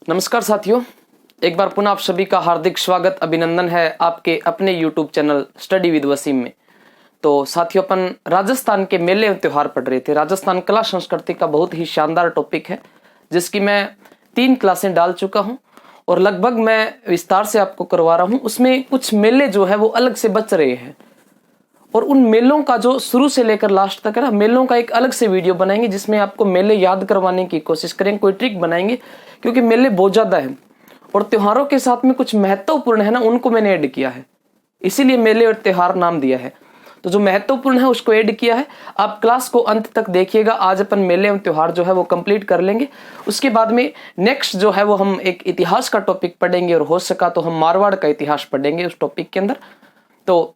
नमस्कार साथियों, एक बार पुनः आप सभी का हार्दिक स्वागत अभिनंदन है आपके अपने YouTube channel study with Wasim में। तो साथियों, अपन राजस्थान के मेले और त्योहार पढ़ रहे थे। राजस्थान कला संस्कृति का बहुत ही शानदार टॉपिक है, जिसकी मैं 3 क्लासें डाल चुका हूं और लगभग मैं विस्तार से आपको करवा रहा हूं। उसमें कुछ मेले जो है वो अलग से बच रहे हैं और उन मेलों का जो शुरू से लेकर लास्ट तक है ना, मेलों का एक अलग से वीडियो बनाएंगे जिसमें आपको मेले याद करवाने की कोशिश करेंगे, कोई ट्रिक बनाएंगे, क्योंकि मेले बहुत ज्यादा है और त्योहारों के साथ में कुछ महत्वपूर्ण है ना, उनको मैंने ऐड किया है, इसीलिए मेले और त्योहार नाम दिया है। तो जो महत्वपूर्ण है उसको ऐड किया है। आप क्लास को अंत तक देखिएगा। आज अपन मेले और त्योहार जो है वो कंप्लीट कर लेंगे। उसके बाद में नेक्स्ट जो है वो हम एक इतिहास का टॉपिक पढ़ेंगे और हो सका तो हम मारवाड़ का इतिहास पढ़ेंगे उस टॉपिक के अंदर। तो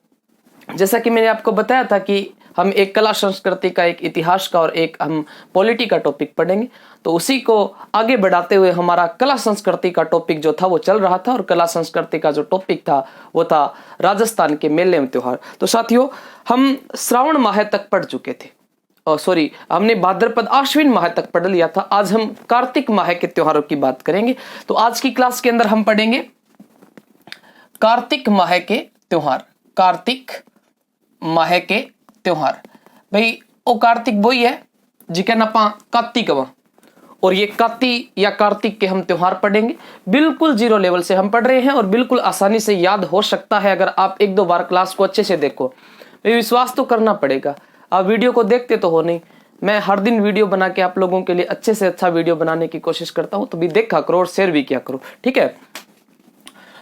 जैसा कि मैंने आपको बताया था कि हम एक कला संस्कृति का, एक इतिहास का और एक हम पॉलिटी का टॉपिक पढ़ेंगे, तो उसी को आगे बढ़ाते हुए हमारा कला संस्कृति का टॉपिक जो था वो चल रहा था और कला संस्कृति का जो टॉपिक था वो था राजस्थान के मेले एवं त्योहार। तो साथियों, हम श्रावण माह तक पढ़ चुके थे, सॉरी, हमने भाद्रपद आश्विन माह तक पढ़ लिया था। आज हम कार्तिक माह के त्योहारों की बात करेंगे। तो आज की क्लास के अंदर हम पढ़ेंगे कार्तिक माह के त्योहार। कार्तिक माह के त्योहार, भाई ओ कार्तिक वही है जिके नपा कार्तिक वा, और ये काती या कार्तिक के हम त्योहार पढ़ेंगे। बिल्कुल जीरो लेवल से हम पढ़ रहे हैं और बिल्कुल आसानी से याद हो सकता है अगर आप 1-2 बार क्लास को अच्छे से देखो। विश्वास तो करना पड़ेगा, आप वीडियो को देखते तो हो नहीं। मैं हर दिन वीडियो बना के आप लोगों के लिए अच्छे से अच्छा वीडियो बनाने की कोशिश करता हूं, तो भी देखा करो और शेयर भी किया करो, ठीक है।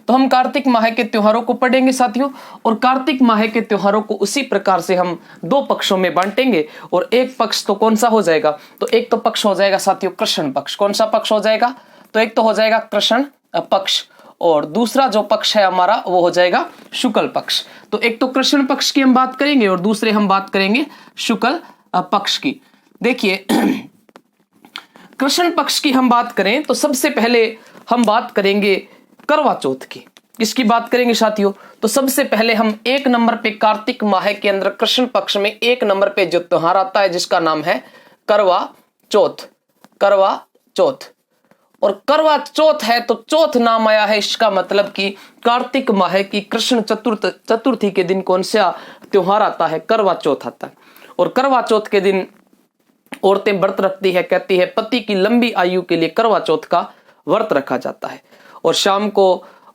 तो हम कार्तिक माह के त्योहारों को पढ़ेंगे साथियों, और कार्तिक माह के त्योहारों को उसी प्रकार से हम 2 पक्षों में बांटेंगे। और एक पक्ष तो कौन सा हो जाएगा, तो एक तो पक्ष हो जाएगा साथियों कृष्ण पक्ष। कौन सा पक्ष हो जाएगा, तो एक तो हो जाएगा कृष्ण पक्ष और दूसरा जो पक्ष है हमारा वो हो जाएगा शुक्ल पक्ष। तो एक तो कृष्ण पक्ष की हम बात करेंगे और दूसरे हम बात करेंगे शुक्ल पक्ष की। देखिए, कृष्ण पक्ष की हम बात करें तो सबसे पहले हम बात करेंगे करवा चौथ की। किसकी बात करेंगे साथियों, तो सबसे पहले हम 1 नंबर पे कार्तिक माह के अंदर कृष्ण पक्ष में 1 नंबर पे जो त्योहार आता है जिसका नाम है करवा चौथ। करवा चौथ, और करवा चौथ है तो चौथ नाम आया है, इसका मतलब कि कार्तिक माह की कृष्ण चतुर्थी के दिन कौन सा त्योहार आता है, करवा चौथ आता है। और करवा चौथ के दिन औरतें व्रत रखती है, कहती है पति की लंबी आयु के लिए करवा चौथ का व्रत रखा जाता है। और शाम को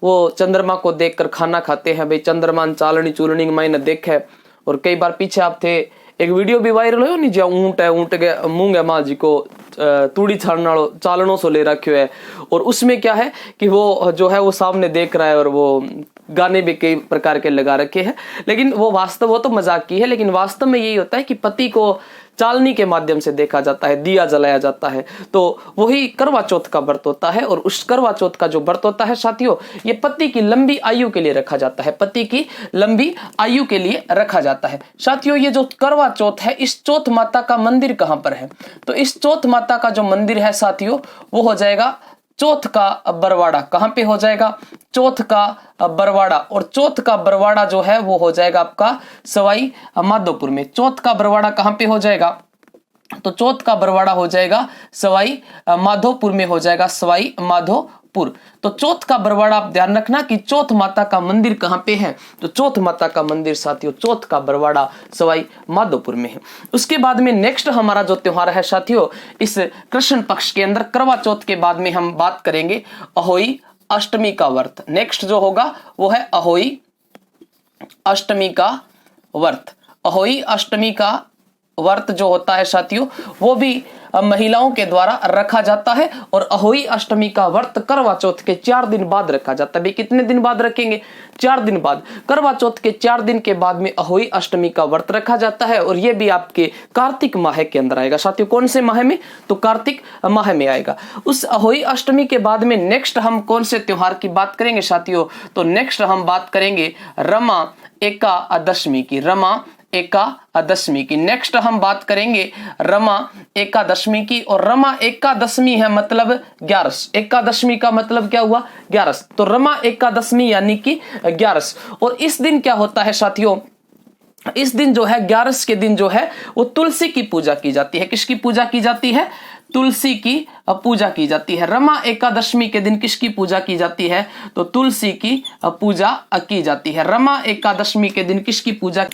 वो चंद्रमा को देखकर खाना खाते हैं। भाई चंद्रमान चालनी चूलनी मैंने देखे, और कई बार पीछे आप थे एक वीडियो भी वायरल हो नहीं, जो ऊंट है, ऊंट के मूंग है माँ जी को तूड़ी चालनों से ले रखे है, और उसमें क्या है कि वो जो है वो सामने देख रहा है और वो गाने भी कई प्रकार के लगा रखे हैं। लेकिन वो तो मजाक की है, लेकिन वास्तव में यही होता है कि पति को चालनी के माध्यम से देखा जाता है, दिया जलाया जाता है। तो वही करवा चौथ का व्रत होता है। और उस करवा चौथ का जो व्रत होता है साथियों, ये पति की लंबी आयु के लिए रखा जाता है, पति की लंबी आयु के लिए रखा जाता है। साथियों, ये जो करवा चौथ है, इस चौथ माता का मंदिर कहां पर है, तो इस चौथ माता का जो मंदिर है साथियों वो हो जाएगा चौथ का बरवाड़ा। कहां पे हो जाएगा, चौथ का बरवाड़ा। और चौथ का बरवाड़ा जो है वो हो जाएगा आपका सवाई माधोपुर में। चौथ का बरवाड़ा कहां पे हो जाएगा, तो चौथ का बरवाड़ा हो जाएगा सवाई माधोपुर में, हो जाएगा सवाई माधोपुर। तो चौथ का बरवाड़ा आप ध्यान रखना कि चौथ माता का मंदिर कहां पे है, तो चौथ माता का मंदिर साथियों चौथ का बरवाड़ा सवाई माधोपुर में है। उसके बाद में नेक्स्ट हमारा जो त्योहार है साथियों, इस कृष्ण पक्ष के अंदर करवा चौथ के बाद में हम बात करेंगे अहोई अष्टमी का व्रत। नेक्स्ट जो होगा वो है अहोई अष्टमी का व्रत। अहोई अष्टमी का व्रत जो होता है साथियों वो भी महिलाओं के द्वारा रखा जाता है। और अहोई अष्टमी का व्रत करवा चौथ के 4 दिन बाद रखा जाता है। भाई कितने दिन बाद रखेंगे, 4 दिन बाद। करवा चौथ के 4 दिन के बाद में अहोई अष्टमी का व्रत रखा जाता है, और ये भी आपके कार्तिक माह के अंदर आएगा साथियों। कौन से माह में, तो कार्तिक माह में आएगा। उस अहोई अष्टमी के बाद में नेक्स्ट हम कौन से त्योहार की बात करेंगे साथियों, तो नेक्स्ट हम बात करेंगे रमा एकादशमी की। रमा एकादशमी की नेक्स्ट हम बात करेंगे रमा एकादशमी की। और रमा एकादशमी है मतलब 11। एकादशमी का मतलब क्या हुआ, 11। तो रमा एकादशमी यानी कि 11। और इस दिन क्या होता है साथियों, इस दिन जो है 11 के दिन जो है वो तुलसी की पूजा की जाती है। किसकी पूजा की जाती है, तुलसी की पूजा की जाती है। रमा एकादशमी के दिन किसकी पूजा की जाती है? तो तुलसी की पूजा की जाती है। रमा एकादशमी के दिन किसकी पूजा?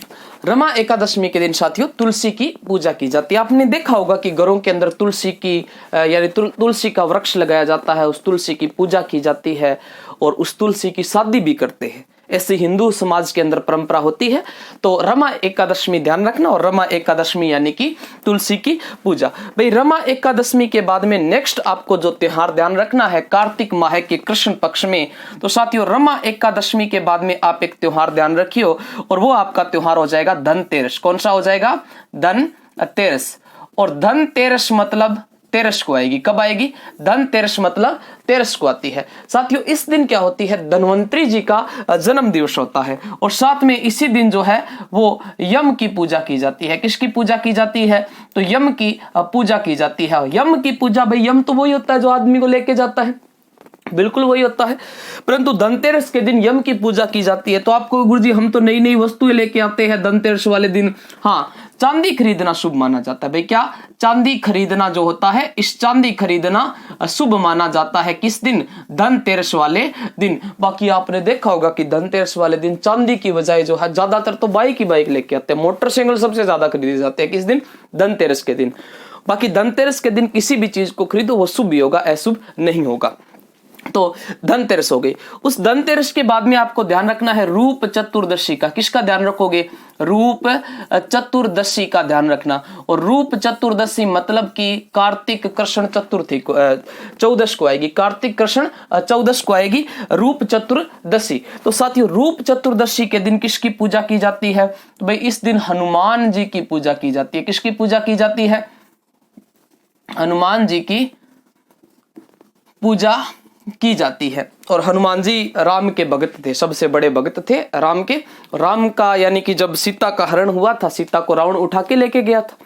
रमा एकादशमी के दिन साथियों तुलसी की पूजा की जाती है। आपने देखा होगा कि घरों के अंदर तुलसी की यानी तुलसी का वृक्ष लगाया जाता है, उस तुलसी की पूजा की जाती है और उस तुलसी की शादी भी करते हैं। ऐसी हिंदू समाज के अंदर परंपरा होती है। तो रमा एकादशमी ध्यान रखना, और रमा एकादशमी यानी कि तुलसी की पूजा। भाई रमा एकादशमी के बाद में नेक्स्ट आपको जो त्योहार ध्यान रखना है कार्तिक माह के कृष्ण पक्ष में, तो साथियों रमा एकादशमी के बाद में आप एक त्योहार ध्यान रखियो और वो आपका त्योहार हो जाएगा धनतेरस। कौन सा हो जाएगा? धनतेरस। और धनतेरस मतलब तेरस को आएगी। कब आएगी? धनतेरस मतलब तेरस को आती है। साथियों इस दिन क्या होती है? धन्वंतरी जी का जन्म दिवस होता है और साथ में इसी दिन जो है वो यम की पूजा की जाती है। किसकी पूजा की जाती है? तो यम की पूजा की जाती है। यम की पूजा, भाई यम तो वही होता है जो आदमी को लेके जाता है, बिल्कुल वही होता है, परंतु धनतेरस के दिन यम की पूजा की जाती है। तो आपको गुरुजी हम तो नई नई वस्तुएं लेके आते हैं धनतेरस वाले दिन। हाँ, चांदी खरीदना शुभ माना जाता है। भाई क्या? चांदी खरीदना जो होता है, इस चांदी खरीदना शुभ माना जाता है। किस दिन? धनतेरस वाले दिन। बाकी आपने देखा होगा कि धनतेरस वाले दिन चांदी की बजाय जो है ज्यादातर तो बाइक ही बाइक लेके आते हैं, मोटरसाइकिल सबसे ज्यादा खरीदे जाते हैं। किस दिन? धनतेरस के दिन। बाकी धनतेरस के दिन किसी भी चीज को खरीदो वो शुभ ही होगा, अशुभ नहीं होगा। तो धनतेरस हो गई। उस धनतेरस के बाद में आपको ध्यान रखना है रूप चतुर्दशी का। किसका ध्यान रखोगे? रूप चतुर्दशी का ध्यान रखना। और रूप चतुर्दशी मतलब कि कार्तिक कृष्ण चतुर्थी को 14 को आएगी। कार्तिक कृष्ण 14 को आएगी रूप चतुर्दशी। तो साथियों रूप चतुर्दशी के दिन किसकी पूजा की जाती है? तो भाई इस दिन हनुमान जी की पूजा की जाती है। किसकी पूजा की जाती है? हनुमान जी की पूजा की जाती है। और हनुमान जी राम के भगत थे, सबसे बड़े भगत थे राम के। राम का यानी कि जब सीता का हरण हुआ था, सीता को रावण उठा के लेके गया था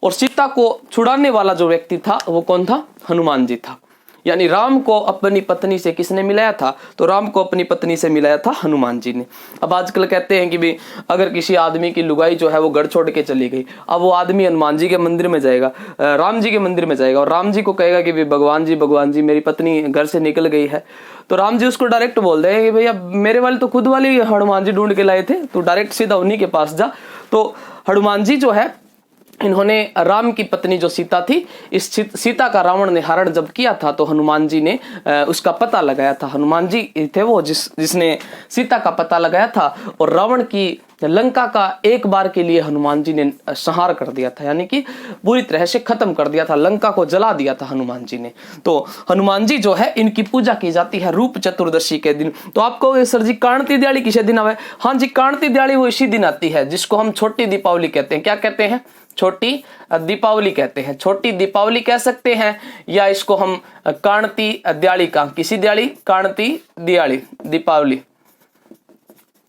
और सीता को छुड़ाने वाला जो व्यक्ति था वो कौन था? हनुमान जी था। यानी राम को अपनी पत्नी से किसने मिलाया था? तो राम को अपनी पत्नी से मिलाया था हनुमान जी ने। अब आजकल कहते हैं कि भी अगर किसी आदमी की लुगाई जो है वो घर छोड़ के चली गई, अब वो आदमी हनुमान जी के मंदिर में जाएगा, राम जी के मंदिर में जाएगा और राम जी को कहेगा कि भगवान जी मेरी पत्नी घर से निकल गई है। तो राम जी उसको डायरेक्ट बोल देंगे कि भैया मेरे वाले तो खुद वाली हनुमान जी ढूंढ के लाए थे, तो डायरेक्ट सीधा उन्हीं के पास जा। तो हनुमान जी जो है इन्होंने राम की पत्नी जो सीता थी, इस सीता का रावण ने हरण जब किया था तो हनुमान जी ने उसका पता लगाया था। हनुमान जी थे वो जिसने सीता का पता लगाया था और रावण की लंका का एक बार के लिए हनुमान जी ने संहार कर दिया था, यानी कि पूरी तरह से खत्म कर दिया था, लंका को जला दिया था हनुमान जी ने। तो हनुमान जी जो है इनकी पूजा की जाती है रूप चतुर्दशी के दिन। तो आपको सर जी काणती दिवाली किसे दिन आवे? हाँ जी, काणती दिवाली वो इसी दिन आती है जिसको हम छोटी दीपावली कहते हैं। क्या कहते हैं? छोटी दीपावली कहते हैं। छोटी दीपावली कह सकते हैं या इसको हम काणती दिवाली का, किसी दिवाली, काणती दिवाली, दीपावली,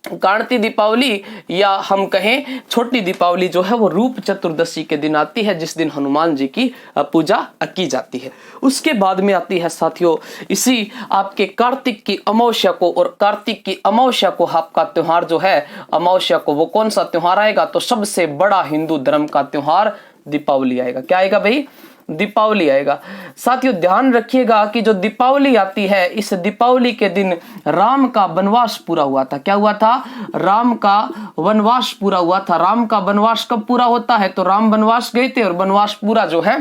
काणती दीपावली या हम कहें छोटी दीपावली जो है वो रूप चतुर्दशी के दिन आती है, जिस दिन हनुमान जी की पूजा की जाती है। उसके बाद में आती है साथियों इसी आपके कार्तिक की अमावस्या को, और कार्तिक की अमावस्या को आपका त्योहार जो है अमावस्या को वो कौन सा त्योहार आएगा? तो सबसे बड़ा हिंदू धर्म का त्योहार दीपावली आएगा। क्या आएगा भाई? दीपावली आएगा। साथियों ध्यान रखिएगा कि जो दीपावली आती है, इस दीपावली के दिन राम का वनवास पूरा हुआ था। क्या हुआ था? राम का वनवास पूरा हुआ था। राम का वनवास कब पूरा होता है? तो राम वनवास गए थे और वनवास पूरा जो है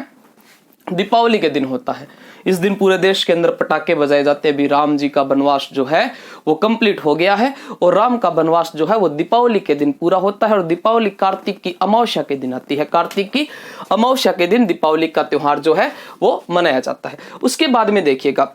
दीपावली के दिन होता है। इस दिन पूरे देश के अंदर पटाखे बजाए जाते हैं, भी राम जी का वनवास जो है वो कंप्लीट हो गया है और राम का वनवास जो है वो दीपावली के दिन पूरा होता है। और दीपावली कार्तिक की अमावस्या के दिन आती है। कार्तिक की अमावस्या के दिन दीपावली का त्योहार जो है वो मनाया जाता है। उसके बाद में देखिएगा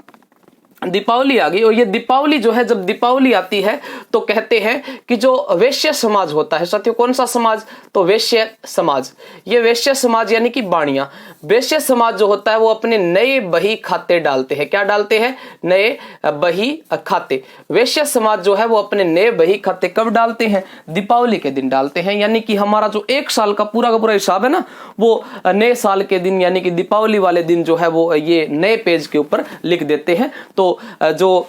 दीपावली आ गई, और ये दीपावली जो है जब दीपावली आती है तो कहते हैं कि जो वैश्य समाज होता है, साथियों कौन सा समाज? तो वैश्य समाज। ये वैश्य समाज यानी कि बाणिया, वैश्य समाज जो होता है वो अपने नए बही खाते डालते हैं। क्या डालते हैं? नए बही खाते। वैश्य समाज जो है वो अपने नए बही खाते कब डालते हैं? दीपावली के दिन डालते हैं। यानी कि हमारा जो एक साल का पूरा हिसाब है ना, वो नए साल के दिन यानी कि दीपावली वाले दिन जो है वो ये नए पेज के ऊपर लिख देते हैं। तो जो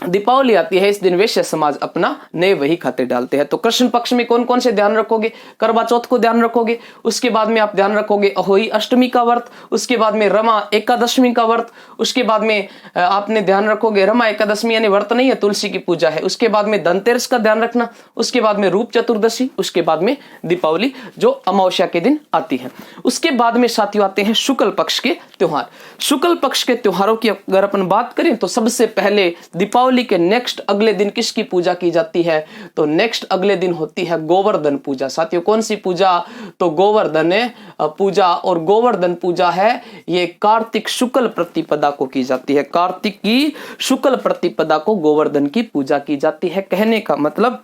दीपावली आती है, इस दिन वैश्य समाज अपना नए वही खाते डालते हैं। तो कृष्ण पक्ष में कौन कौन से ध्यान रखोगे? करवा चौथ को ध्यान रखोगे, उसके बाद में आप ध्यान रखोगे अहोई अष्टमी का व्रत, उसके बाद में रमा एकादशमी का व्रत, उसके बाद में आपने ध्यान रखोगे रमा एकादशमी यानी व्रत नहीं है, तुलसी की पूजा है, उसके बाद में धनतेरस का ध्यान रखना, उसके बाद में रूप चतुर्दशी, उसके बाद में दीपावली जो अमावस्या के दिन आती है। उसके बाद में साथियों आते हैं शुक्ल पक्ष के त्योहार। शुक्ल पक्ष के त्योहारों की अगर अपन बात करें तो सबसे पहले दीपावली के नेक्स्ट अगले दिन किसकी पूजा की जाती है? तो नेक्स्ट अगले दिन होती है गोवर्धन पूजा। साथियों कौन सी पूजा? तो गोवर्धन पूजा। और गोवर्धन पूजा है ये कार्तिक शुक्ल प्रतिपदा को की जाती है। कार्तिक की शुक्ल प्रतिपदा को गोवर्धन की पूजा की जाती है। कहने का मतलब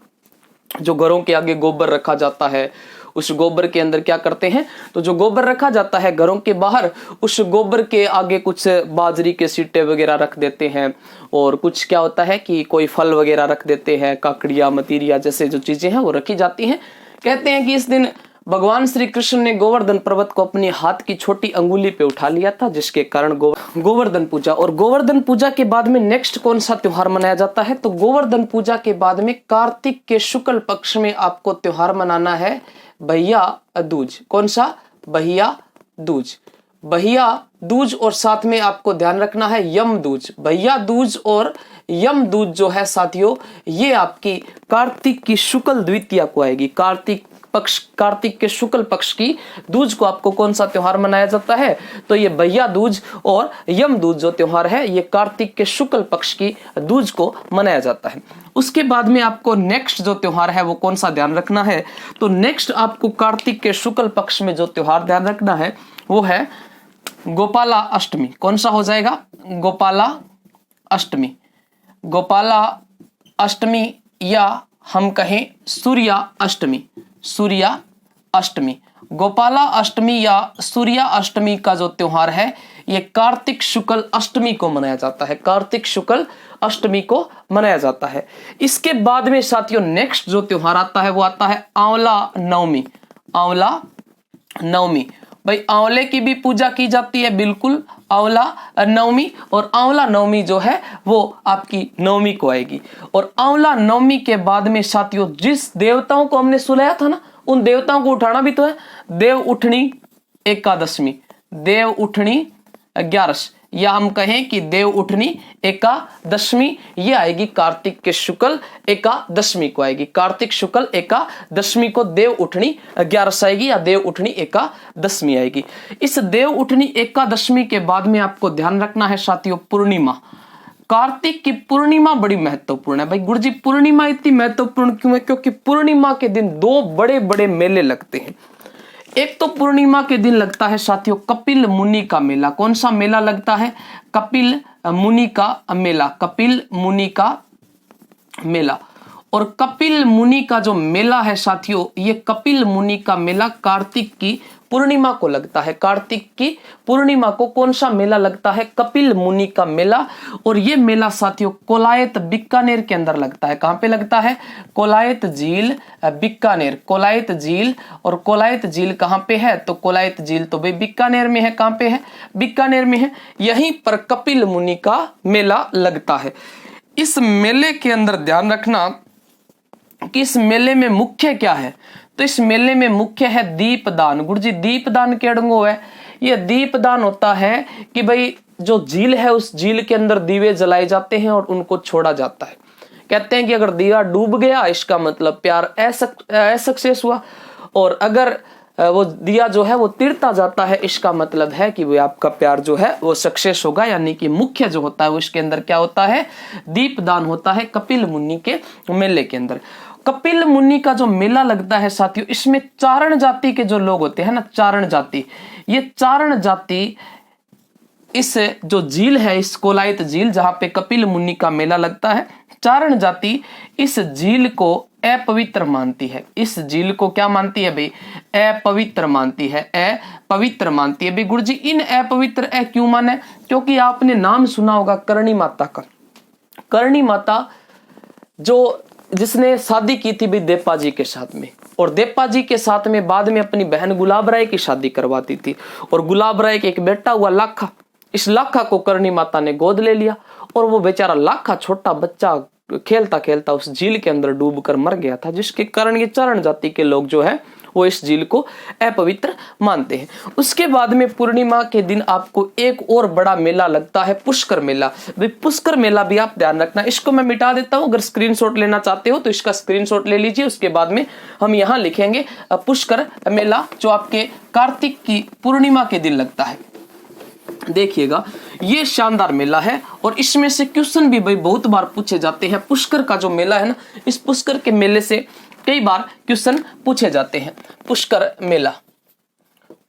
जो घरों के आगे गोबर रखा जाता है, उस गोबर के अंदर क्या करते हैं? तो जो गोबर रखा जाता है घरों के बाहर, उस गोबर के आगे कुछ बाजरी के सीटे वगैरह रख देते हैं, और कुछ क्या होता है कि कोई फल वगैरह रख देते हैं, काकड़िया मतीरिया जैसे जो चीजें हैं वो रखी जाती हैं। कहते हैं कि इस दिन भगवान श्री कृष्ण ने गोवर्धन पर्वत को अपनी हाथ की छोटी अंगुली पे उठा लिया था, जिसके कारण गोवर्धन पूजा। और गोवर्धन पूजा के बाद में नेक्स्ट कौन सा त्योहार मनाया जाता है? तो गोवर्धन पूजा के बाद में कार्तिक के शुक्ल पक्ष में आपको त्योहार मनाना है भैया दूज। कौन सा? भैया दूज। भैया दूज, और साथ में आपको ध्यान रखना है यम दूज। भैया दूज और यम दूज जो है साथियों, ये आपकी कार्तिक की शुक्ल द्वितीया को आएगी। कार्तिक के शुक्ल पक्ष की दूज को आपको कौन सा त्योहार मनाया जाता है? तो ये भैया दूज और यम दूज जो त्योहार है, ये कार्तिक के शुक्ल पक्ष की दूज को मनाया जाता है। उसके बाद में आपको नेक्स्ट जो त्योहार है वो कौन सा ध्यान रखना है? तो नेक्स्ट आपको कार्तिक के शुक्ल पक्ष में जो त्योहार ध्यान रखना है वो है गोपाला अष्टमी। कौन सा हो जाएगा? गोपाला अष्टमी। गोपाला अष्टमी या हम कहें सूर्या अष्टमी। सूर्या अष्टमी, गोपाला अष्टमी या सूर्या अष्टमी का जो त्योहार है ये कार्तिक शुक्ल अष्टमी को मनाया जाता है। कार्तिक शुक्ल अष्टमी को मनाया जाता है। इसके बाद में साथियों नेक्स्ट जो त्योहार आता है वो आता है आंवला नवमी। आंवला नवमी, भाई आंवले की भी पूजा की जाती है, बिल्कुल आंवला नवमी। और आंवला नवमी जो है वो आपकी नवमी को आएगी। और आंवला नवमी के बाद में साथियों जिस देवताओं को हमने सुलाया था ना, उन देवताओं को उठाना भी तो है। देव उठनी एकादशमी, देव उठनी 11, या हम कहें कि देव उठनी एकादशमी, ये आएगी कार्तिक के शुक्ल एकादशमी को आएगी। कार्तिक शुक्ल एकादशमी को देव उठनी 11 आएगी या देव उठनी एकादशमी आएगी। इस देव उठनी एकादशमी के बाद में आपको ध्यान रखना है साथियों पूर्णिमा। कार्तिक की पूर्णिमा बड़ी महत्वपूर्ण है। भाई गुरुजी पूर्णिमा इतनी महत्वपूर्ण क्यों है? क्योंकि पूर्णिमा के दिन दो बड़े बड़े मेले लगते हैं। एक तो पूर्णिमा के दिन लगता है साथियों कपिल मुनि का मेला। कौन सा मेला लगता है? कपिल मुनि का मेला। कपिल मुनि का मेला। और कपिल मुनि का जो मेला है साथियों, ये कपिल मुनि का मेला कार्तिक की पूर्णिमा को लगता है। कार्तिक की पूर्णिमा को कौन सा मेला लगता है? कपिल मुनि का मेला। और ये मेला साथियों कोलायत बीकानेर के अंदर लगता है। कहां पे लगता है? कोलायत झील बीकानेर। कोलायत झील, और कोलायत झील कहां पे है? तो कोलायत झील तो भाई बीकानेर में है। कहां पे है? बीकानेर में है। यहीं पर कपिल मुनि का मेला लगता है। इस मेले के अंदर ध्यान रखना कि इस मेले में मुख्य क्या है? तो इस मेले में मुख्य है दीपदान। गुरुजी दीपदान केड़ंगो है? ये दीपदान होता है कि भाई जो झील है उस झील के अंदर दीवे जलाए जाते हैं और उनको छोड़ा जाता है। कहते हैं कि अगर दिया डूब गया इसका मतलब प्यार असक्सेस हुआ, और अगर वो दिया जो है वो तिरता जाता है इसका मतलब है कि वो आपका प्यार जो है वो सक्सेस होगा। यानी कि मुख्य जो होता है वो इसके अंदर क्या होता है? दीपदान होता है कपिल मुनि के मेले के अंदर। कपिल मुनि का जो मेला लगता है साथियों, इसमें चारण जाति के जो लोग होते हैं ना, चारण जाति, ये चारण जाति इस जो झील है, इस कोलायत झील जहां पे कपिल मुनि का मेला लगता है, चारण जाति इस झील को अपवित्र मानती है। इस झील को क्या मानती है भाई? अपवित्र मानती है। अपवित्र मानती है भाई। गुरुजी इन अपवित्र क्यों माने? क्योंकि आपने नाम सुना होगा करणी माता का। करणी माता जो जिसने शादी की थी भी देपा जी के साथ में, और देपा जी के साथ में बाद में अपनी बहन गुलाब राय की शादी करवाती थी। और गुलाब राय के एक बेटा हुआ लाखा, इस लाखा को करणी माता ने गोद ले लिया और वो बेचारा लाखा छोटा बच्चा खेलता खेलता उस झील के अंदर डूबकर मर गया था, जिसके कारण ये चारण जाति के लोग जो है वो इस झील को अपवित्र मानते हैं। उसके बाद में पूर्णिमा के दिन आपको एक और बड़ा मेला लगता है, पुष्कर मेला। भाई पुष्कर मेला भी आप ध्यान रखना, इसको मैं मिटा देता हूं, अगर स्क्रीनशॉट लेना चाहते हो तो इसका स्क्रीनशॉट ले लीजिए। उसके बाद में हम यहां लिखेंगे पुष्कर मेला, जो आपके कार्तिक की पूर्णिमा के दिन लगता है। देखिएगा ये शानदार मेला है और इसमें से क्वेश्चन भी भाई बहुत बार पूछे जाते हैं। पुष्कर का जो मेला है ना, इस पुष्कर के मेले से कई बार क्वेश्चन पूछे जाते हैं, पुष्कर मेला।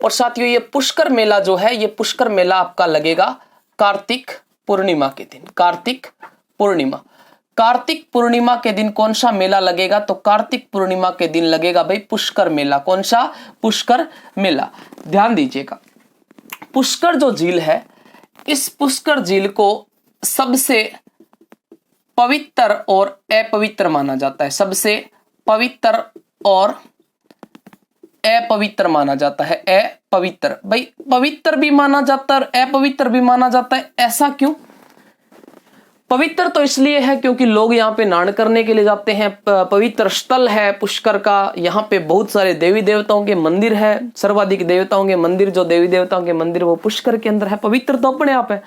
और साथियों ये पुष्कर मेला जो है, ये पुष्कर मेला आपका लगेगा कार्तिक पूर्णिमा के दिन। कार्तिक पूर्णिमा, कार्तिक पूर्णिमा के दिन कौन सा मेला लगेगा? तो कार्तिक पूर्णिमा के दिन लगेगा भाई पुष्कर मेला। कौन सा? पुष्कर मेला। ध्यान दीजिएगा, पुष्कर जो झील है, इस पुष्कर झील को सबसे पवित्र और अपवित्र माना जाता है। सबसे पवित्र और अपवित्र माना जाता है। अपवित्र, भाई पवित्र भी माना जाता है और अपवित्र भी माना जाता है। ऐसा क्यों? पवित्र तो इसलिए है क्योंकि लोग यहाँ पे स्नान करने के लिए जाते हैं, पवित्र स्थल है पुष्कर का। यहाँ पे बहुत सारे देवी देवताओं के मंदिर है, सर्वाधिक देवताओं के मंदिर, जो देवी देवताओं के मंदिर वो पुष्कर के अंदर है। पवित्र तो अपने आप है,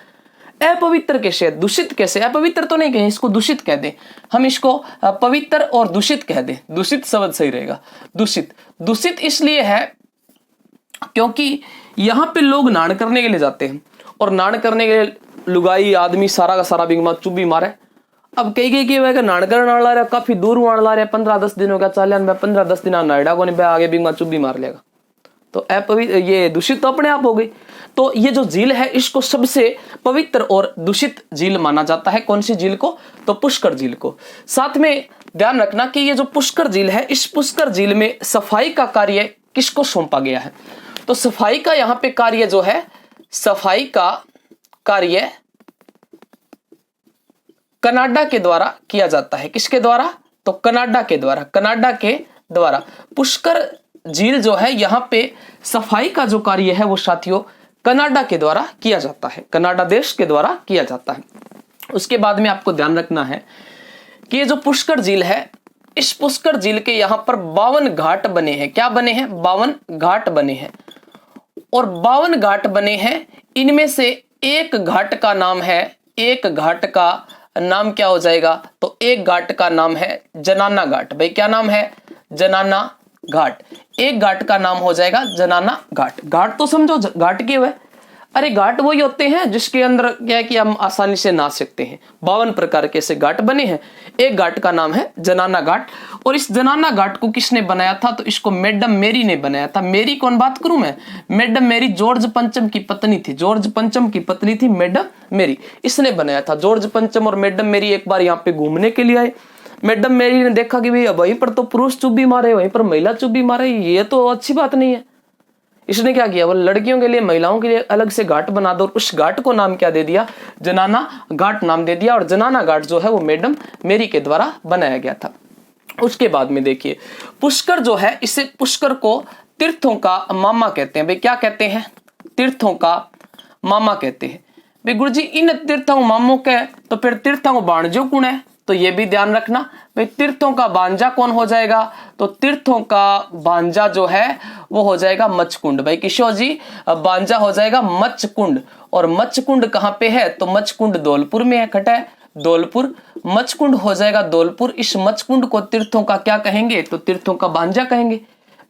अपवित्र कैसे? दूषित कैसे? अपवित्र तो नहीं कहें, इसको दूषित कह दें, हम इसको पवित्र और दूषित कह दें। दूषित शब्द सही रहेगा। दूषित, दूषित इसलिए है क्योंकि यहाँ पे लोग स्नान करने के लिए जाते हैं और स्नान करने के लिए लुगाई आदमी सारा का सारा बिंगमा चुब्बी मारे। अब कई नाड़ कर नाड़ ला रहा, काफी दूर वाण ला रहा, 15-10 दिन हो गया चाल, 15-10 दिन नायडा को नहीं आगे बिंगमा चुब्बी मार लेगा, तो ये दूषित तो अपने आप हो गई। तो ये जो झील है इसको सबसे पवित्र और दूषित झील माना जाता है। कौन सी झील को? तो पुष्कर झील को। साथ में ध्यान रखना कि ये जो पुष्कर झील है, इस पुष्कर झील में सफाई का कार्य किसको सौंपा गया है? तो सफाई का यहाँ पे कार्य जो है, सफाई का कार्य कनाडा के द्वारा किया जाता है। किसके द्वारा? तो कनाडा के द्वारा। कनाडा के द्वारा पुष्कर झील जो है, यहाँ पे सफाई का जो कार्य है वो साथियों कनाडा के द्वारा किया जाता है, कनाडा देश के द्वारा किया जाता है। उसके बाद में आपको ध्यान रखना है कि ये जो पुष्कर झील है, इस पुष्कर झील के यहाँ पर 52 घाट बने हैं। क्या बने हैं? 52 घाट बने हैं। और 52 घाट बने हैं, इनमें से एक घाट का नाम है, एक घाट का नाम क्या हो जाएगा? तो एक घाट का नाम है जनाना घाट। भाई क्या नाम है? जनाना घाट। एक घाट का नाम हो जाएगा जनाना घाट। घाट तो समझो घाट क्यों है? अरे घाट वही होते हैं जिसके अंदर क्या है कि हम आसानी से नहा सकते हैं। 52 प्रकार के ऐसे घाट बने हैं। एक घाट का नाम है जनाना घाट। और इस जनाना घाट को किसने बनाया था? तो इसको मैडम मेरी ने बनाया था। मेरी कौन बात करूं मैं? मैडम मेरी जॉर्ज पंचम की पत्नी थी। जॉर्ज पंचम की पत्नी थी मैडम मेरी, इसने बनाया था। जॉर्ज पंचम और मैडम मेरी एक बार यहाँ पे घूमने के लिए आए। मैडम मेरी ने देखा कि भाई वहीं पर तो पुरुष चुब्बी मारे, वहीं पर महिला चुब्बी मारे, ये तो अच्छी बात नहीं है। इसने क्या किया? वो लड़कियों के लिए, महिलाओं के लिए अलग से घाट बना दो। उस घाट को नाम क्या दे दिया? जनाना घाट नाम दे दिया। और जनाना घाट जो है वो मैडम मेरी के द्वारा बनाया गया था। उसके बाद में देखिए, पुष्कर जो है, इसे पुष्कर को तीर्थों का मामा कहते हैं। भाई क्या कहते हैं? तीर्थों का मामा कहते हैं। भाई गुरु जी इन तीर्थों मामों के, तो फिर तीर्थों को बाणजो कौन है? तो ये भी ध्यान रखना। भाई तीर्थों का बांजा कौन हो जाएगा? तो तीर्थों का बांजा जो है वो हो जाएगा मचकुंड। भाई किशोर जी बांजा हो जाएगा मचकुंड। और मचकुंड कहाँ पे है? तो मचकुंड धौलपुर में है। खटा है धौलपुर, मचकुंड हो जाएगा धौलपुर। इस मचकुंड को तीर्थों का क्या कहेंगे? तो तीर्थों का बांजा कहेंगे।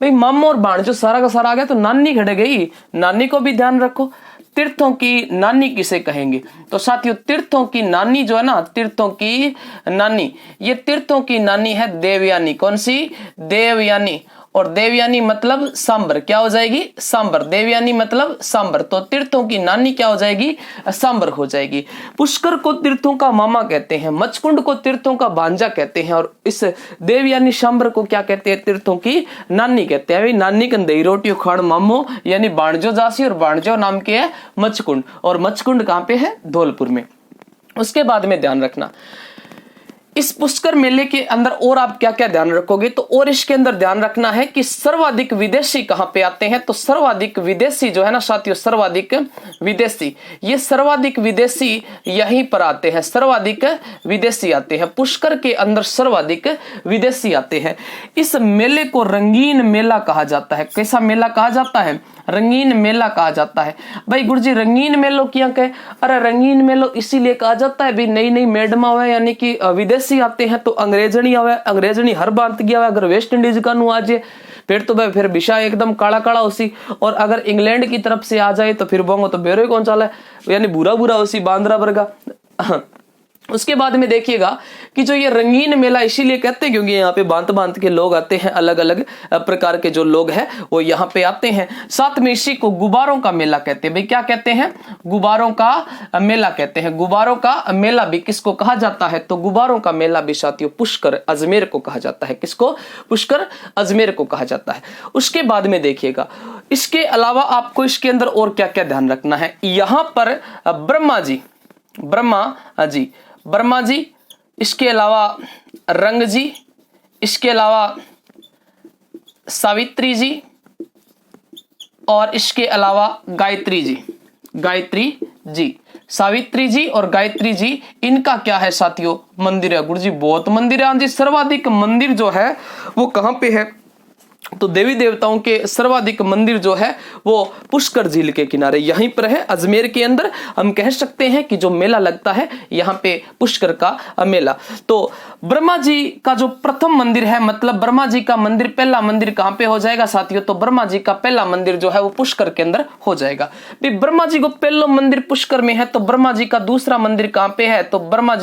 भाई मामो और बाणजो सारा का सारा आ गया, तो नानी खड़े गई, नानी को भी ध्यान रखो। तीर्थों की नानी किसे कहेंगे? तो साथियों तीर्थों की नानी जो है ना, तीर्थों की नानी, ये तीर्थों की नानी है देवयानी। कौन सी? देवयानी। और देवयानी मतलब सांबर, क्या हो जाएगी? सांबर। देवयानी मतलब सांबर। तो तीर्थों की नानी क्या हो जाएगी? सांबर हो जाएगी। पुष्कर को तीर्थों का मामा कहते हैं, मचकुंड को तीर्थों का भांजा कहते हैं, और इस देवयानी सांबर को क्या कहते हैं? तीर्थों की नानी कहते हैं। नानी कंदई रोटियों खाण मामो, यानी बाणजो जासी, और बाणजो नाम के है मचकुंड। और मचकुंड कहाँ पे है? धौलपुर में। उसके बाद में ध्यान रखना, इस पुष्कर मेले के अंदर और आप क्या क्या ध्यान रखोगे, तो और इसके अंदर ध्यान रखना है कि सर्वाधिक विदेशी कहां पे आते हैं, तो सर्वाधिक विदेशी जो है ना साथियों, सर्वाधिक विदेशी, ये सर्वाधिक विदेशी यहीं पर आते हैं, सर्वाधिक विदेशी आते हैं पुष्कर के अंदर, सर्वाधिक विदेशी आते हैं। इस मेले को रंगीन मेला कहा जाता है। कैसा मेला कहा जाता है? रंगीन मेला कहा जाता है। भाई गुरुजी रंगीन मेलो क्या कहे? अरे रंगीन मेलो इसीलिए कहा जाता है भी नई नई मैडम आवे यानी कि विदेशी आते हैं तो अंग्रेजनी आवे, अंग्रेजनी हर बात की आवे। अगर वेस्ट इंडीज का नु आ जाए फिर तो भाई फिर विषा एकदम काला काला उसी, और अगर इंग्लैंड की तरफ से आ जाए तो फिर बोंगो तो बेरो कौन चाला है, यानी बुरा बुरा उसी बांद्रा वर्गा। उसके बाद में देखिएगा कि जो ये रंगीन मेला इसीलिए कहते हैं क्योंकि यहाँ पे भांत भांत के लोग आते हैं, अलग अलग प्रकार के जो लोग हैं वो यहाँ पे आते हैं। साथ में इसी को गुब्बारों का मेला कहते हैं। भाई क्या कहते हैं? गुब्बारों का मेला कहते हैं। गुब्बारों का मेला भी किसको कहा जाता है? तो गुब्बारों का मेला भी साथियों पुष्कर अजमेर को कहा जाता है। किसको? पुष्कर अजमेर को कहा जाता है। उसके बाद में देखिएगा इसके अलावा आपको इसके अंदर और क्या क्या ध्यान रखना है। यहाँ पर ब्रह्मा जी, इसके अलावा रंग जी, इसके अलावा सावित्री जी, और इसके अलावा गायत्री जी, सावित्री जी और गायत्री जी, इनका क्या है साथियों? मंदिर है। गुरुजी बहुत मंदिर है जी। सर्वाधिक मंदिर जो है वो कहां पे है? तो देवी देवताओं के सर्वाधिक मंदिर जो है वो पुष्कर झील के किनारे यहीं पर है, अजमेर के अंदर। हम कह सकते हैं कि जो मेला लगता है यहाँ पे पुष्कर का मेला। तो ब्रह्मा जी का जो प्रथम मंदिर है, मतलब ब्रह्मा जी का मंदिर, पहला मंदिर कहाँ पे हो जाएगा साथियों? तो ब्रह्मा जी का पहला मंदिर जो है वो पुष्कर के अंदर हो जाएगा। ब्रह्मा जी को पहला मंदिर पुष्कर में है, तो ब्रह्मा जी का दूसरा मंदिर कहाँ पे है? तो ब्रह्मा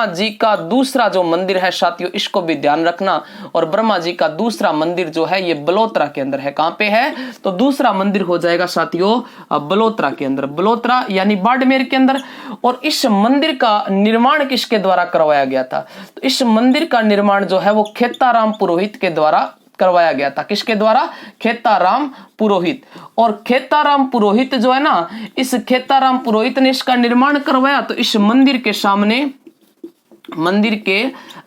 जी का दूसरा जो मंदिर है साथियों, इसको भी ध्यान रखना। और ब्रह्मा जी का दूसरा मंदिर जो है ये बलोत्रा के अंदर है। कहां पे है? तो दूसरा मंदिर हो जाएगा साथियों बलोत्रा के अंदर, बलोत्रा यानी बाड़मेर के अंदर। और इस मंदिर का निर्माण किसके द्वारा करवाया गया था? तो इस मंदिर का निर्माण जो है वो खेताराम पुरोहित के द्वारा करवाया गया था। किसके द्वारा? खेताराम पुरोहित। और खेताराम पुरोहित जो है ना, इस खेताराम पुरोहित ने इसका निर्माण करवाया। तो इस मंदिर के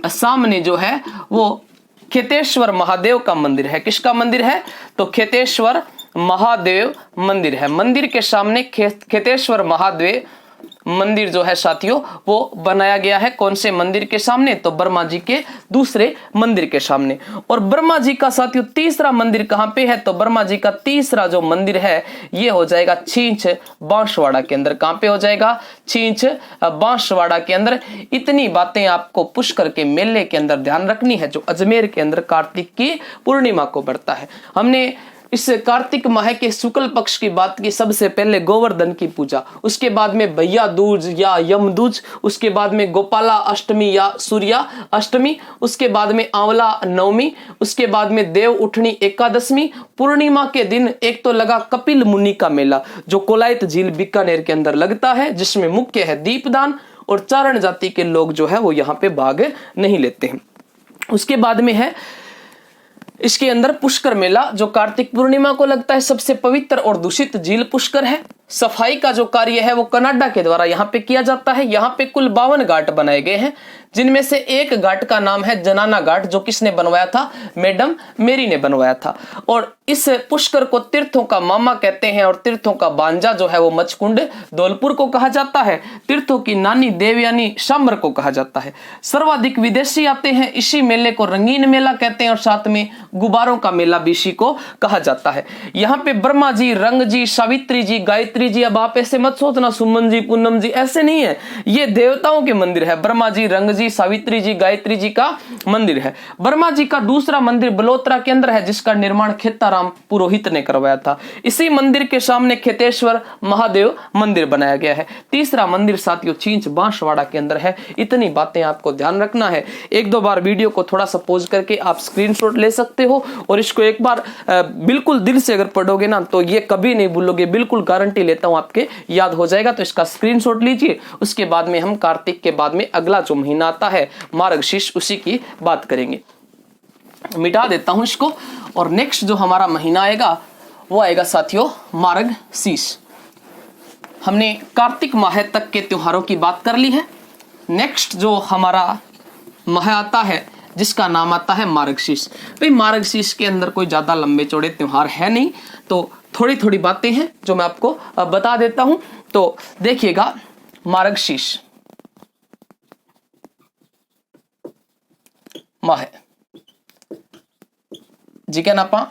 सामने जो है वो खेतेश्वर महादेव का मंदिर है। किसका मंदिर है? तो खेतेश्वर महादेव मंदिर है। मंदिर के सामने खेतेश्वर महादेव मंदिर जो है साथियों वो बनाया गया है। कौन से मंदिर के सामने? तो ब्रह्मा जी के दूसरे मंदिर के सामने। और ब्रह्मा जी का साथियों तीसरा मंदिर कहां पे है? तो ब्रह्मा जी का तीसरा जो मंदिर है ये हो जाएगा छींच बांसवाड़ा के अंदर। कहां पे हो जाएगा? छींच बांसवाड़ा के अंदर। इतनी बातें आपको पुष्कर के मेले के अंदर ध्यान रखनी है जो अजमेर के अंदर कार्तिक की पूर्णिमा को बढ़ता है। हमने इस कार्तिक माह के शुक्ल पक्ष की बात की। सबसे पहले गोवर्धन की पूजा, उसके बाद में भैया दूज या यमदूज, उसके बाद में गोपाला अष्टमी या सूर्या अष्टमी, उसके बाद में आंवला नवमी, उसके बाद में देव उठनी एकादशमी। पूर्णिमा के दिन एक तो लगा कपिल मुनि का मेला जो कोलायत झील बीकानेर के अंदर लगता है, जिसमें मुख्य है दीपदान, और चारण जाति के लोग जो है वो यहाँ पे भाग नहीं लेते हैं। उसके बाद में है इसके अंदर पुष्कर मेला जो कार्तिक पूर्णिमा को लगता है। सबसे पवित्र और दूषित झील पुष्कर है। सफाई का जो कार्य है वो कनाडा के द्वारा यहाँ पे किया जाता है। यहाँ पे कुल 52 घाट बनाए गए हैं, जिनमें से एक घाट का नाम है जनाना घाट, जो किसने बनवाया था? मैडम मेरी ने बनवाया था। और इस पुष्कर को तीर्थों का मामा कहते हैं, और तीर्थों का बांजा जो है वो मचकुंड धौलपुर को कहा जाता है। तीर्थों की नानी देवयानी शाम्बर को कहा जाता है। सर्वाधिक विदेशी आते हैं। इसी मेले को रंगीन मेला कहते हैं, और साथ में गुब्बारों का मेला भी इसी को कहा जाता है। यहाँ पे ब्रह्मा जी, रंग जी, सावित्री जी, गायत्री जी, अब आप ऐसे मत सोचना सुमन जी, पूनम जी, ऐसे नहीं है। ये देवताओं के मंदिर है। ब्रह्मा जी, रंग जी, सावित्री जी, गायत्री जी का मंदिर है। ब्रह्मा जी का दूसरा मंदिर बलोत्रा के अंदर है, जिसका निर्माण खेताराम पुरोहित ने करवाया था। इसी मंदिर के सामने खेतेश्वर महादेव मंदिर बनाया गया है। तीसरा मंदिर साथियों छींच बांसवाड़ा के अंदर है। इतनी बातें आपको ध्यान रखना है। एक दो बार वीडियो को थोड़ा सा पॉज करके आप स्क्रीनशॉट ले सकते हो, और इसको एक बार बिल्कुल दिल से अगर पढ़ोगे ना तो ये कभी नहीं भूलोगे, बिल्कुल गारंटी लेता हूं आपके याद हो जाएगा। तो इसका स्क्रीनशॉट लीजिए। उसके बाद में हम कार्तिक के बाद में अगला जो महीना आता है मार्गशीर्ष, उसी की बात करेंगे। मिटा देता हूं इसको, और नेक्स्ट जो हमारा महीना आएगा वो आएगा साथियों मार्गशीर्ष। हमने कार्तिक माह तक के त्योहारों की बात कर ली है। नेक्स्ट जो हमारा माह आता है जिसका नाम आता है मार्गशीर्ष। भाई मार्गशीर्ष के अंदर कोई ज़्यादा लंबे चौड़े त्यौहार है नहीं, तो थोड़ी थोड़ी बातें हैं जो मैं आपको बता देता हूं। तो देखिएगा, मार्गशीर्ष माह जी क्या नापा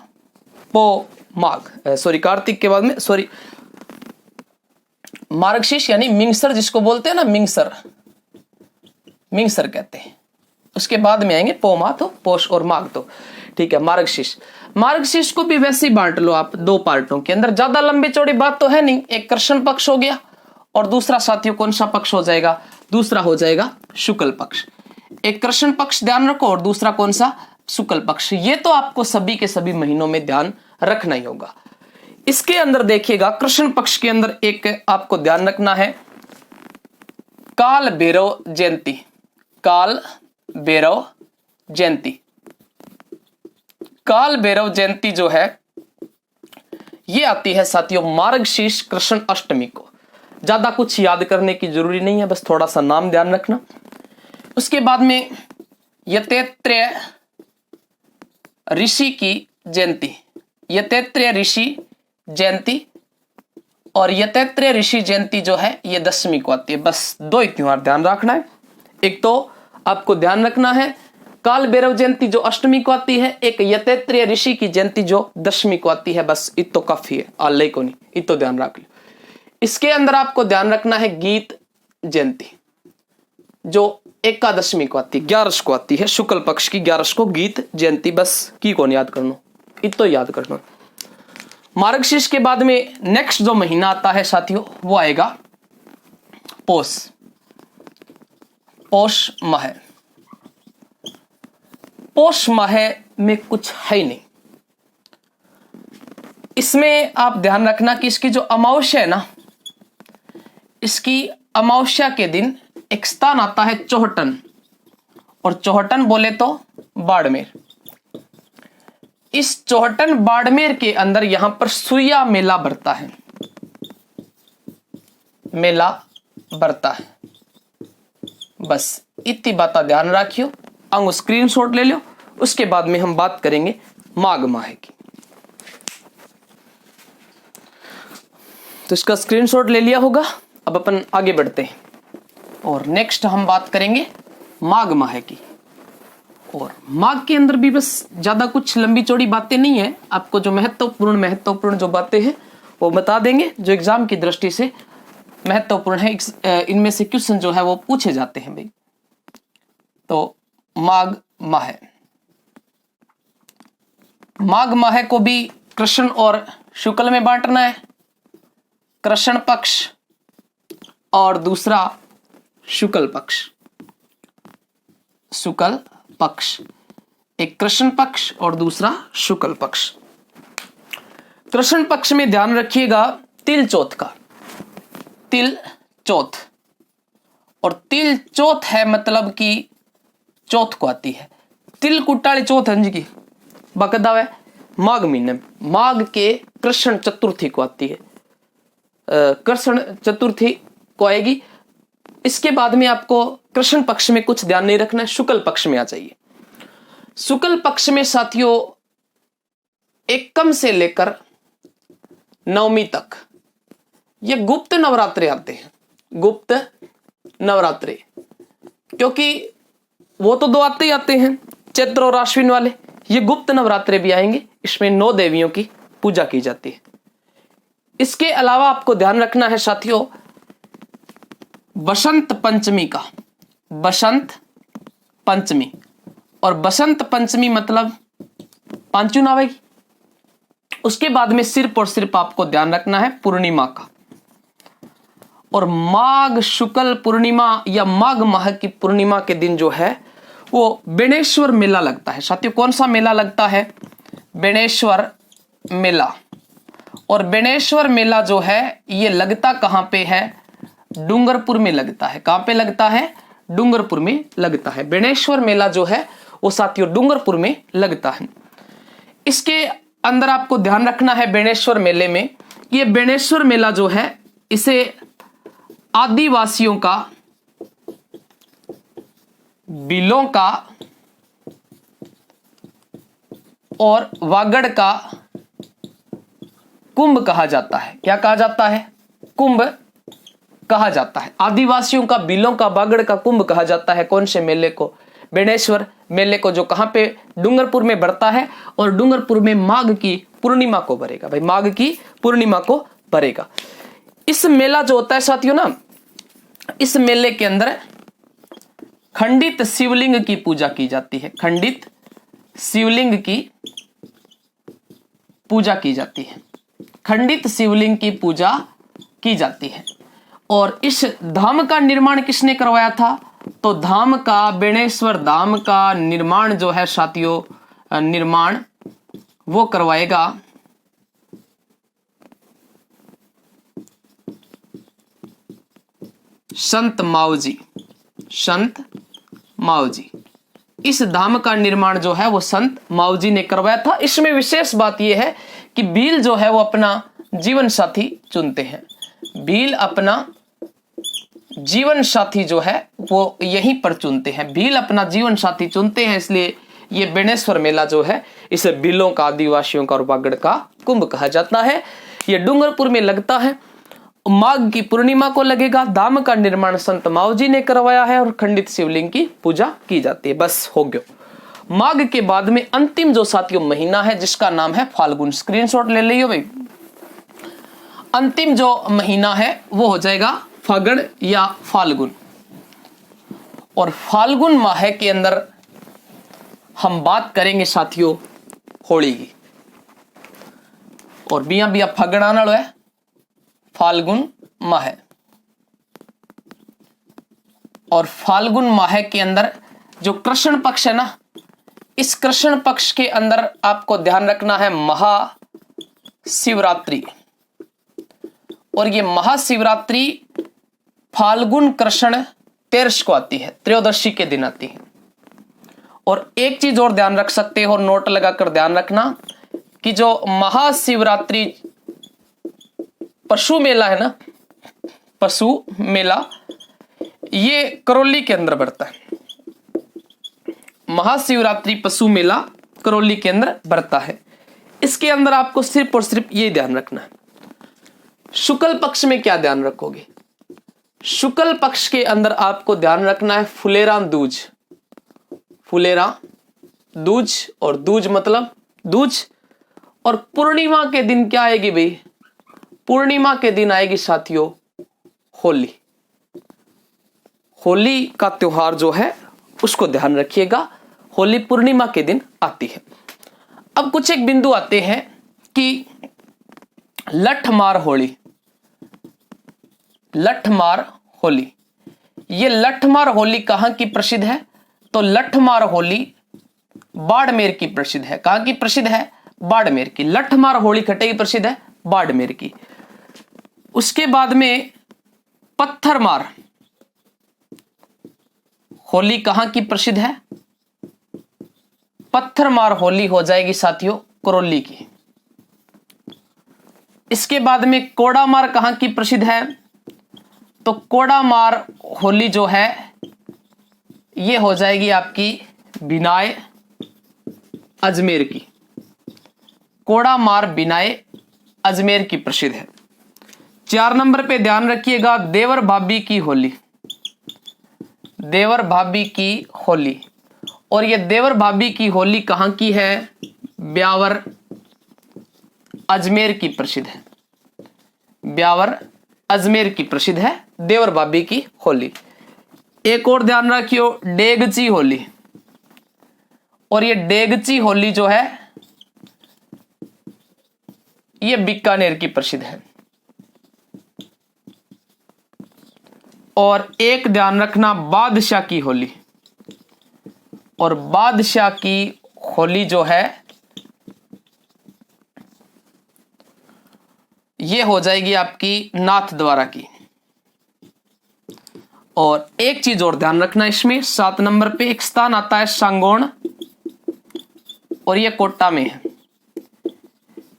पो माघ सॉरी कार्तिक के बाद में सॉरी मार्गशीर्ष यानी मिंगसर जिसको बोलते हैं ना, मिंगसर कहते हैं। उसके बाद में आएंगे पो माह, तो पोष और माघ, तो ठीक है। मार्गशीर्ष को भी वैसे ही बांट लो आप दो पार्टों के अंदर। ज्यादा लंबी चौड़ी बात तो है नहीं, एक कृष्ण पक्ष हो गया और दूसरा साथियों कौन सा पक्ष हो जाएगा, दूसरा हो जाएगा शुक्ल पक्ष। एक कृष्ण पक्ष ध्यान रखो और दूसरा कौन सा, शुक्ल पक्ष। ये तो आपको सभी के सभी महीनों में ध्यान रखना ही होगा। इसके अंदर देखिएगा, कृष्ण पक्ष के अंदर एक आपको ध्यान रखना है, काल भैरव जयंती। काल भैरव जयंती, काल भैरव जयंती जो है ये आती है साथियों मार्गशीर्ष कृष्ण अष्टमी को। ज्यादा कुछ याद करने की जरूरी नहीं है, बस थोड़ा सा नाम ध्यान रखना। उसके बाद में यतेत्रेय ऋषि की जयंती, यतेत्रेय ऋषि जयंती, और यतेत्रेय ऋषि जयंती जो है ये 10वीं को आती है। बस दो ही त्योहार ध्यान रखना है। एक तो आपको ध्यान रखना है काल भैरव जयंती जो अष्टमी को आती है, एक यतेत्रेय ऋषि की जयंती जो 10वीं को आती है। बस इतो काफी है, आल्ले को नहीं, इतो ध्यान रख लो। इसके अंदर आपको ध्यान रखना है गीत जयंती जो 11वीं को आती है, 11 को आती है, शुक्ल पक्ष की 11 को गीत जयंती। बस की कौन याद करना, इतो याद करना। मार्गशीर्ष के बाद में नेक्स्ट जो महीना आता है साथियों वो आएगा पोष, पोष माह। पोष माह में कुछ है ही नहीं। इसमें आप ध्यान रखना कि इसकी जो अमावस्या है ना, इसकी अमावस्या के दिन एक स्थान आता है चौहटन, और चौहटन बोले तो बाड़मेर। इस चौहटन बाड़मेर के अंदर यहां पर सुइया मेला बरता है, मेला बरता है। बस इतनी बात ध्यान रखियो, अंग स्क्रीनशॉट ले लो। उसके बाद में हम बात करेंगे माघ माह की। तो इसका स्क्रीनशॉट ले लिया होगा। अब अपन आगे बढ़ते हैं और नेक्स्ट हम बात करेंगे माघ माह की। और माघ के अंदर भी बस ज्यादा कुछ लंबी चौड़ी बातें नहीं है, आपको जो महत्वपूर्ण जो बातें हैं वो बता देंगे, जो एग्जाम की दृष्टि से महत्वपूर्ण है। इनमें से क्वेश्चन जो है वो पूछे जाते हैं भाई। तो माघ माह, माघ माह को भी कृष्ण और शुक्ल में बांटना है। कृष्ण पक्ष और दूसरा शुक्ल पक्ष, शुक्ल पक्ष, एक कृष्ण पक्ष और दूसरा शुक्ल पक्ष। कृष्ण पक्ष में ध्यान रखिएगा तिल चौथ का, तिल चौथ, और तिल चौथ है मतलब कि चौथ को आती है। तिल कुटाली चौथ है की बकदा है माघ महीने, माघ के कृष्ण चतुर्थी को आती है, कृष्ण चतुर्थी को आएगी। इसके बाद में आपको कृष्ण पक्ष में कुछ ध्यान नहीं रखना है, शुक्ल पक्ष में आ जाइए। शुक्ल पक्ष में साथियों एकम से लेकर नवमी तक ये गुप्त नवरात्रे आते हैं, गुप्त नवरात्रे, क्योंकि वो तो दो आते ही आते हैं, चैत्र और आश्विन वाले। ये गुप्त नवरात्रे भी आएंगे, इसमें 9 देवियों की पूजा की जाती है। इसके अलावा आपको ध्यान रखना है साथियों बसंत पंचमी का, बसंत पंचमी, और बसंत पंचमी मतलब पांचू आवेगी। उसके बाद में सिर्फ और सिर्फ आपको ध्यान रखना है पूर्णिमा का, और माघ शुक्ल पूर्णिमा या माघ माह की पूर्णिमा के दिन जो है वो बेणेश्वर मेला लगता है। साथियों कौन सा मेला लगता है, बेणेश्वर मेला। और बेणेश्वर मेला जो है ये लगता कहां पे है, डूंगरपुर में लगता है। कहां पे लगता है, डूंगरपुर में लगता है। बेणेश्वर मेला जो है वो साथियों डूंगरपुर में लगता है। इसके अंदर आपको ध्यान रखना है बेणेश्वर मेले में, ये बेणेश्वर मेला जो है इसे आदिवासियों का बिलों का और वागड़ का कुंभ कहा जाता है। क्या कहा जाता है? कुंभ कहा जाता है। आदिवासियों का बिलों का वागड़ का कुंभ कहा जाता है। कौन से मेले को? बेणेश्वर मेले को, जो कहां पे? डूंगरपुर में बढ़ता है और डूंगरपुर में माघ की पूर्णिमा को भरेगा भाई, माघ की पूर्णिमा को भरेगा। इस मेला जो होता है साथियों ना, इस मेले के अंदर खंडित शिवलिंग की पूजा की जाती है। खंडित शिवलिंग की पूजा की जाती है। खंडित शिवलिंग की पूजा की जाती है। और इस धाम का निर्माण किसने करवाया था? तो धाम का, बेणेश्वर धाम का निर्माण जो है साथियों, निर्माण वो करवाएगा संत मावजी। संत मावजी। इस धाम का निर्माण जो है वो संत मावजी ने करवाया था। इसमें विशेष बात यह है कि भील जो है वो अपना जीवन साथी चुनते हैं। भील अपना जीवन साथी जो है वो यहीं पर चुनते हैं। भील अपना जीवन साथी चुनते हैं, इसलिए ये बेणेश्वर मेला जो है इसे भीलों का, आदिवासियों का और वागड़ का कुंभ कहा जाता है। ये डूंगरपुर में लगता है, माघ की पूर्णिमा को लगेगा। धाम का निर्माण संत मावजी ने करवाया है और खंडित शिवलिंग की पूजा की जाती है। बस हो गया। माघ के बाद में अंतिम जो साथियों महीना है जिसका नाम है फाल्गुन। स्क्रीनशॉट ले लियो भाई। अंतिम जो महीना है वो हो जाएगा फागण या फाल्गुन। और फाल्गुन माह के अंदर हम बात करेंगे साथियों होली की। और बिया बिया फागण आने वाला है, फाल्गुन माह। और फाल्गुन माह के अंदर जो कृष्ण पक्ष है ना, इस कृष्ण पक्ष के अंदर आपको ध्यान रखना है महाशिवरात्रि। और ये महाशिवरात्रि फाल्गुन कृष्ण तेरस को आती है, त्रयोदशी के दिन आती है। और एक चीज और ध्यान रख सकते हो, नोट लगाकर ध्यान रखना कि जो महाशिवरात्रि पशु मेला है ना, पशु मेला, ये करौली के अंदर बढ़ता है। महाशिवरात्रि पशु मेला करौली के अंदर बढ़ता है। इसके अंदर आपको सिर्फ और सिर्फ ये ध्यान रखना है। शुक्ल पक्ष में क्या ध्यान रखोगे? शुक्ल पक्ष के अंदर आपको ध्यान रखना है फुलेरा दूज। फुलेरा दूज, और दूज मतलब दूज। और पूर्णिमा के दिन क्या आएगी भाई? पूर्णिमा के दिन आएगी साथियों होली। होली का त्योहार जो है उसको ध्यान रखिएगा, होली पूर्णिमा के दिन आती है। अब कुछ एक बिंदु आते हैं कि लठमार होली। लठमार होली, ये लठमार होली कहां की प्रसिद्ध है? तो लठमार होली बाड़मेर की प्रसिद्ध है। कहां की प्रसिद्ध है? बाड़मेर की। लठमार होली खटे की प्रसिद्ध है बाड़मेर की। उसके बाद में पत्थरमार होली कहां की प्रसिद्ध है? पत्थरमार होली हो जाएगी साथियों करौली की। इसके बाद में कोड़ामार कहां की प्रसिद्ध है? तो कोड़ामार होली जो है ये हो जाएगी आपकी बिनाए अजमेर की। कोड़ामार बिनाए अजमेर की प्रसिद्ध है। 4 नंबर पे ध्यान रखिएगा देवर भाभी की होली। देवर भाभी की होली, और ये देवर भाभी की होली कहां की है? ब्यावर अजमेर की प्रसिद्ध है। ब्यावर अजमेर की प्रसिद्ध है देवर भाभी की होली। एक और ध्यान रखियो डेगची होली, और ये डेगची होली जो है ये बीकानेर की प्रसिद्ध है। और एक ध्यान रखना बादशाह की होली, और बादशाह की होली जो है ये हो जाएगी आपकी नाथ द्वारा की। और एक चीज और ध्यान रखना इसमें, 7 नंबर पे एक स्थान आता है सांगोण, और ये कोटा में है।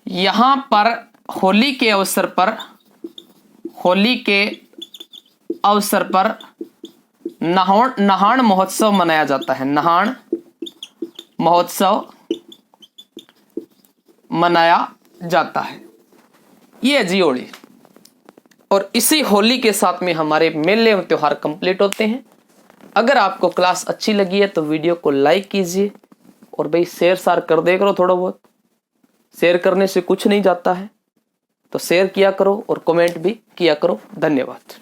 यहां पर होली के अवसर पर नहान महोत्सव मनाया जाता है। नहान महोत्सव मनाया जाता है। ये है जी होली। और इसी होली के साथ में हमारे मेले एवं त्योहार कंप्लीट होते हैं। अगर आपको क्लास अच्छी लगी है तो वीडियो को लाइक कीजिए और भाई शेयर सार कर दे करो, थोड़ा बहुत शेयर करने से कुछ नहीं जाता है, तो शेयर किया करो और कमेंट भी किया करो। धन्यवाद।